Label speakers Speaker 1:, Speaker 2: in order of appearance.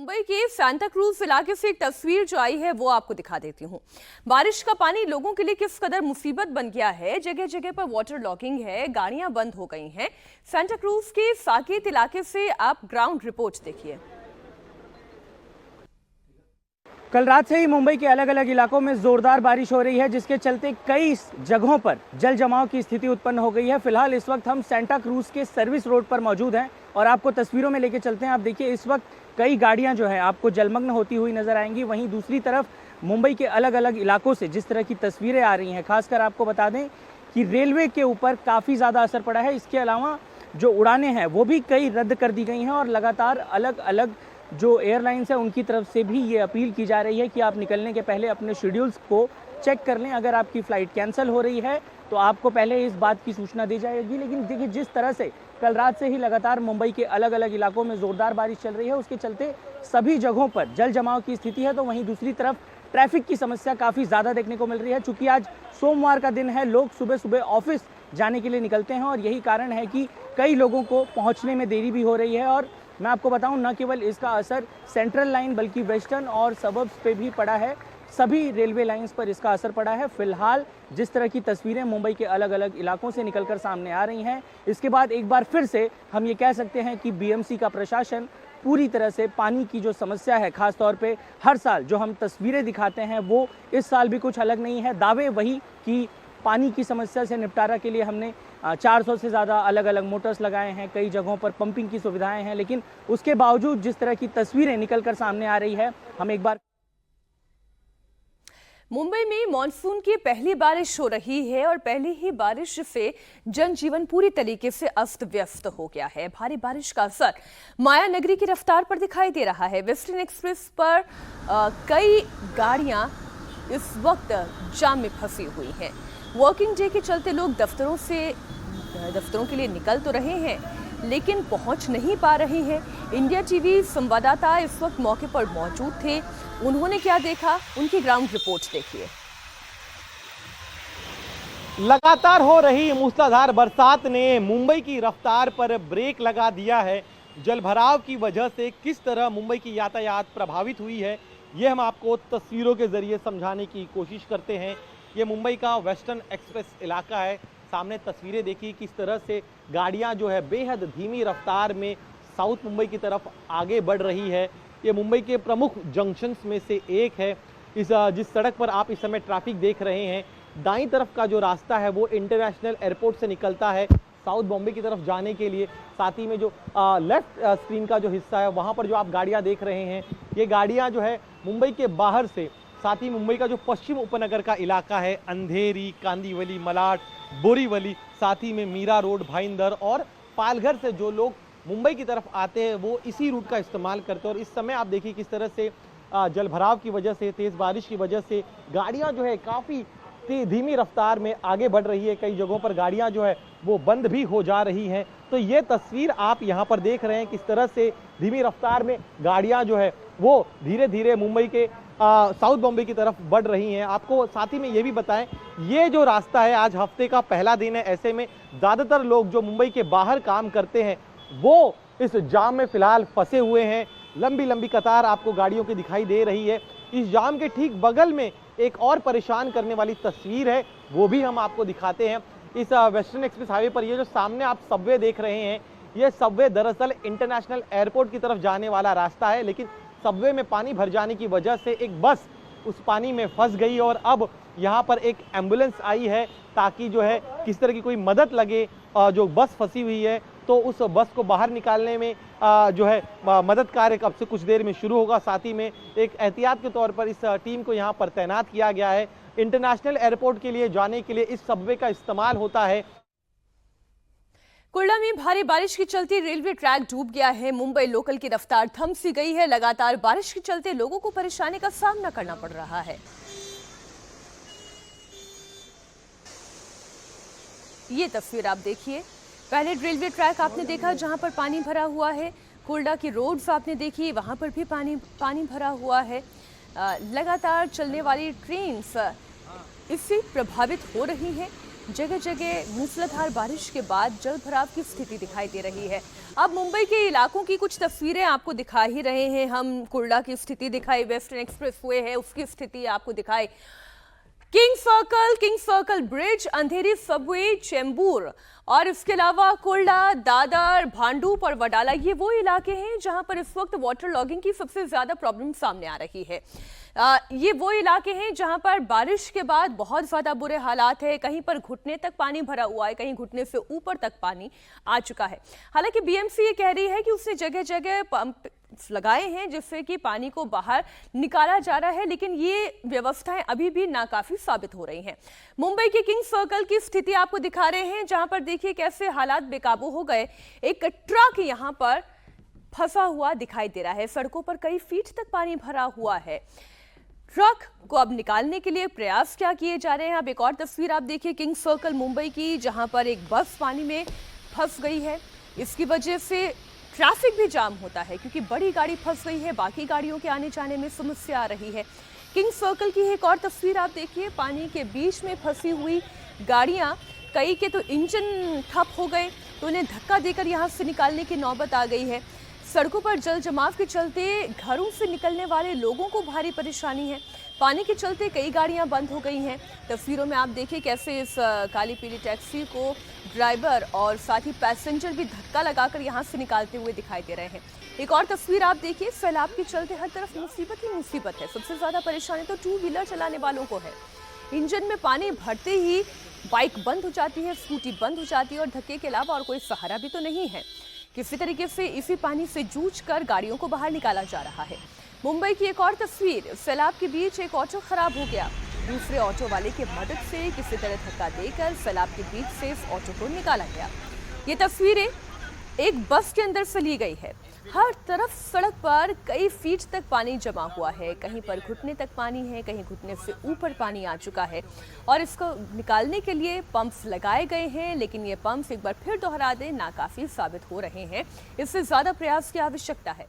Speaker 1: मुंबई के Santa cruise इलाके से एक तस्वीर जो आई है वो आपको दिखा देती हूँ। बारिश का पानी लोगों के लिए किस कदर मुसीबत बन गया है। जगह जगह पर वाटर लॉकिंग है, गाड़ियां बंद हो गई हैं। सांता क्रूज के साकेत इलाके से आप ग्राउंड रिपोर्ट देखिए।
Speaker 2: कल रात से ही मुंबई के अलग अलग इलाकों में जोरदार बारिश हो रही है, जिसके चलते कई जगहों पर जल जमाव की स्थिति उत्पन्न हो गई है। फिलहाल इस वक्त हम सांता क्रूज के सर्विस रोड पर मौजूद हैं और आपको तस्वीरों में लेके चलते हैं। आप देखिए, इस वक्त कई गाड़ियां जो है आपको जलमग्न होती हुई नजर आएंगी। वहीं दूसरी तरफ मुंबई के अलग अलग इलाकों से जिस तरह की तस्वीरें आ रही हैं, खासकर आपको बता दें कि रेलवे के ऊपर काफ़ी ज़्यादा असर पड़ा है। इसके अलावा जो उड़ानें हैं वो भी कई रद्द कर दी गई हैं और लगातार अलग अलग जो एयरलाइंस है उनकी तरफ से भी ये अपील की जा रही है कि आप निकलने के पहले अपने शेड्यूल्स को चेक कर लें। अगर आपकी फ़्लाइट कैंसिल हो रही है तो आपको पहले इस बात की सूचना दी जाएगी। लेकिन देखिए, जिस तरह से कल रात से ही लगातार मुंबई के अलग अलग इलाकों में ज़ोरदार बारिश चल रही है, उसके चलते सभी जगहों पर जल जमाव की स्थिति है। तो वहीं दूसरी तरफ ट्रैफिक की समस्या काफ़ी ज़्यादा देखने को मिल रही है। चूँकि आज सोमवार का दिन है, लोग सुबह सुबह ऑफिस जाने के लिए निकलते हैं और यही कारण है कि कई लोगों को पहुँचने में देरी भी हो रही है। और मैं आपको बताऊं, न केवल इसका असर सेंट्रल लाइन बल्कि वेस्टर्न और सबर्ब्स पे भी पड़ा है। सभी रेलवे लाइंस पर इसका असर पड़ा है। फिलहाल जिस तरह की तस्वीरें मुंबई के अलग अलग इलाकों से निकलकर सामने आ रही हैं, इसके बाद एक बार फिर से हम ये कह सकते हैं कि बीएमसी का प्रशासन पूरी तरह से पानी की जो समस्या है, खास तौर पे हर साल जो हम तस्वीरें दिखाते हैं वो इस साल भी कुछ अलग नहीं है। दावे वही कि पानी की समस्या से निपटारा के लिए हमने 400 से ज़्यादा अलग अलग मोटर्स लगाए हैं, कई जगहों पर पंपिंग की सुविधाएं हैं, लेकिन उसके बावजूद जिस तरह की तस्वीरें निकलकर सामने आ रही है, हम एक बार
Speaker 1: मुंबई में मॉनसून की पहली बारिश हो रही है और पहली ही बारिश से जनजीवन पूरी तरीके से अस्त व्यस्त हो गया है। भारी बारिश का असर माया नगरी की रफ्तार पर दिखाई दे रहा है। वेस्टर्न एक्सप्रेस पर कई गाड़ियां इस वक्त जाम में फंसी हुई हैं। वर्किंग डे के चलते लोग दफ्तरों के लिए निकल तो रहे हैं लेकिन पहुंच नहीं पा रहे हैं। इंडिया टीवी संवाददाता इस वक्त मौके पर मौजूद थे। उन्होंने क्या देखा, उनकी ग्राउंड रिपोर्ट देखिए।
Speaker 3: लगातार हो रही मूसलाधार बरसात ने मुंबई की रफ्तार पर ब्रेक लगा दिया है। जलभराव की वजह से किस तरह मुंबई की यातायात प्रभावित हुई है, ये हम आपको तस्वीरों के जरिए समझाने की कोशिश करते हैं। ये मुंबई का वेस्टर्न एक्सप्रेस इलाका है। सामने तस्वीरें देखी किस तरह से गाड़ियां जो है बेहद धीमी रफ्तार में साउथ मुंबई की तरफ आगे बढ़ रही है। ये मुंबई के प्रमुख जंक्शंस में से एक है। जिस सड़क पर आप इस समय ट्रैफिक देख रहे हैं, दाईं तरफ का जो रास्ता है वो इंटरनेशनल एयरपोर्ट से निकलता है साउथ बॉम्बे की तरफ जाने के लिए। साथ ही में जो लेफ्ट स्क्रीन का जो हिस्सा है वहाँ पर जो आप गाड़ियाँ देख रहे हैं, ये गाड़ियाँ जो है मुंबई के बाहर से, साथ ही मुंबई का जो पश्चिम उपनगर का इलाका है, अंधेरी, कांदीवली, मलाड, बोरीवली, साथ ही में मीरा रोड, भाईंदर और पालघर से जो लोग मुंबई की तरफ आते हैं वो इसी रूट का इस्तेमाल करते हैं। और इस समय आप देखिए किस तरह से जलभराव की वजह से, तेज़ बारिश की वजह से गाड़ियां जो है काफ़ी धीमी रफ्तार में आगे बढ़ रही है। कई जगहों पर गाड़ियां जो है वो बंद भी हो जा रही हैं। तो ये तस्वीर आप यहाँ पर देख रहे हैं किस तरह से धीमी रफ्तार में गाड़ियां जो है वो धीरे धीरे मुंबई के साउथ बॉम्बे की तरफ बढ़ रही हैं। आपको साथ ही में ये भी बताएं, ये जो रास्ता है आज हफ्ते का पहला दिन है, ऐसे में ज़्यादातर लोग जो मुंबई के बाहर काम करते हैं वो इस जाम में फिलहाल फंसे हुए हैं। लंबी लंबी कतार आपको गाड़ियों की दिखाई दे रही है। इस जाम के ठीक बगल में एक और परेशान करने वाली तस्वीर है, वो भी हम आपको दिखाते हैं। इस वेस्टर्न एक्सप्रेस हाईवे पर ये जो सामने आप सबवे देख रहे हैं, ये सबवे दरअसल इंटरनेशनल एयरपोर्ट की तरफ जाने वाला रास्ता है, लेकिन सबवे में पानी भर जाने की वजह से एक बस उस पानी में फंस गई और अब यहाँ पर एक एम्बुलेंस आई है ताकि जो है किस तरह की कोई मदद लगे। जो बस फंसी हुई है तो उस बस को बाहर निकालने में जो है मदद कार्य अब से कुछ देर में शुरू होगा। साथ ही में एक एहतियात के तौर पर इस टीम को यहाँ पर तैनात किया गया है। इंटरनेशनल एयरपोर्ट के लिए जाने के लिए इस सबवे का इस्तेमाल होता है।
Speaker 1: कुर्ला में भारी बारिश के चलते रेलवे ट्रैक डूब गया है। मुंबई लोकल की रफ्तार थम सी गई है। लगातार बारिश के चलते लोगों को परेशानी का सामना करना पड़ रहा है। ये तस्वीर आप देखिए। पहले रेलवे ट्रैक आपने देखा जहां पर पानी भरा हुआ है। कुर्ला की रोड्स आपने देखी, वहां पर भी पानी भरा हुआ है। लगातार चलने वाली ट्रेन्स इससे प्रभावित हो रही हैं। जगह जगह मूसलाधार बारिश के बाद जल भराव की स्थिति दिखाई दे रही है। अब मुंबई के इलाकों की कुछ तस्वीरें आपको दिखा ही रहे हैं हम। कुर्ला की स्थिति दिखाई, वेस्टर्न एक्सप्रेसवे है उसकी स्थिति आपको दिखाई, किंग सर्कल ब्रिज, अंधेरी सबवे, चेंबूर और इसके अलावा कुर्ला, दादर, भांडुप और वडाला, ये वो इलाके हैं जहां पर इस वक्त वाटर लॉगिंग की सबसे ज्यादा प्रॉब्लम सामने आ रही है। ये वो इलाके हैं जहां पर बारिश के बाद बहुत ज्यादा बुरे हालात है। कहीं पर घुटने तक पानी भरा हुआ है, कहीं घुटने से ऊपर तक पानी आ चुका है। हालांकि बीएमसी ये कह रही है कि उसने जगह जगह पंप लगाए हैं जिससे कि पानी को बाहर निकाला जा रहा है, लेकिन ये व्यवस्थाएं अभी भी नाकाफी साबित हो रही हैं। मुंबई के किंग सर्कल की स्थिति आपको दिखा रहे हैं, जहां पर देखिए कैसे हालात बेकाबू हो गए। एक ट्रक यहां पर फंसा हुआ दिखाई दे रहा है, सड़कों पर कई फीट तक पानी भरा हुआ है। ट्रक को अब निकालने के लिए प्रयास क्या किए जा रहे हैं। अब एक और तस्वीर आप देखिए किंग सर्कल मुंबई की, जहां पर एक बस पानी में फंस गई है। इसकी वजह से ट्रैफिक भी जाम होता है क्योंकि बड़ी गाड़ी फंस गई है, बाकी गाड़ियों के आने जाने में समस्या आ रही है। किंग सर्कल की एक और तस्वीर आप देखिए, पानी के बीच में फंसी हुई गाड़ियां, कई के तो इंजन ठप हो गए तो उन्हें धक्का देकर यहां से निकालने की नौबत आ गई है। सड़कों पर जल जमाव के चलते घरों से निकलने वाले लोगों को भारी परेशानी है। पानी के चलते कई गाड़ियां बंद हो गई हैं। तस्वीरों में आप देखिए कैसे इस काली पीली टैक्सी को ड्राइवर और साथ ही पैसेंजर भी धक्का लगाकर यहां से निकालते हुए दिखाई दे रहे हैं। एक और तस्वीर आप देखिए, सैलाब के चलते हर तरफ मुसीबत ही मुसीबत है। सबसे ज्यादा परेशानी तो टू व्हीलर चलाने वालों को है। इंजन में पानी भरते ही बाइक बंद हो जाती है, स्कूटी बंद हो जाती है और धक्के के अलावा और कोई सहारा भी तो नहीं है। किसी तरीके से इसी पानी से जूझकर गाड़ियों को बाहर निकाला जा रहा है। मुंबई की एक और तस्वीर, सैलाब के बीच एक ऑटो खराब हो गया। दूसरे ऑटो वाले की मदद से किसी तरह धक्का देकर सैलाब के बीच से इस ऑटो को निकाला गया। ये तस्वीरें एक बस के अंदर से ली गई है। हर तरफ सड़क पर कई फीट तक पानी जमा हुआ है, कहीं पर घुटने तक पानी है, कहीं घुटने से ऊपर पानी आ चुका है और इसको निकालने के लिए पंप्स लगाए गए हैं, लेकिन ये पंप्स एक बार फिर दोहरा दें नाकाफी साबित हो रहे हैं। इससे ज्यादा प्रयास की आवश्यकता है।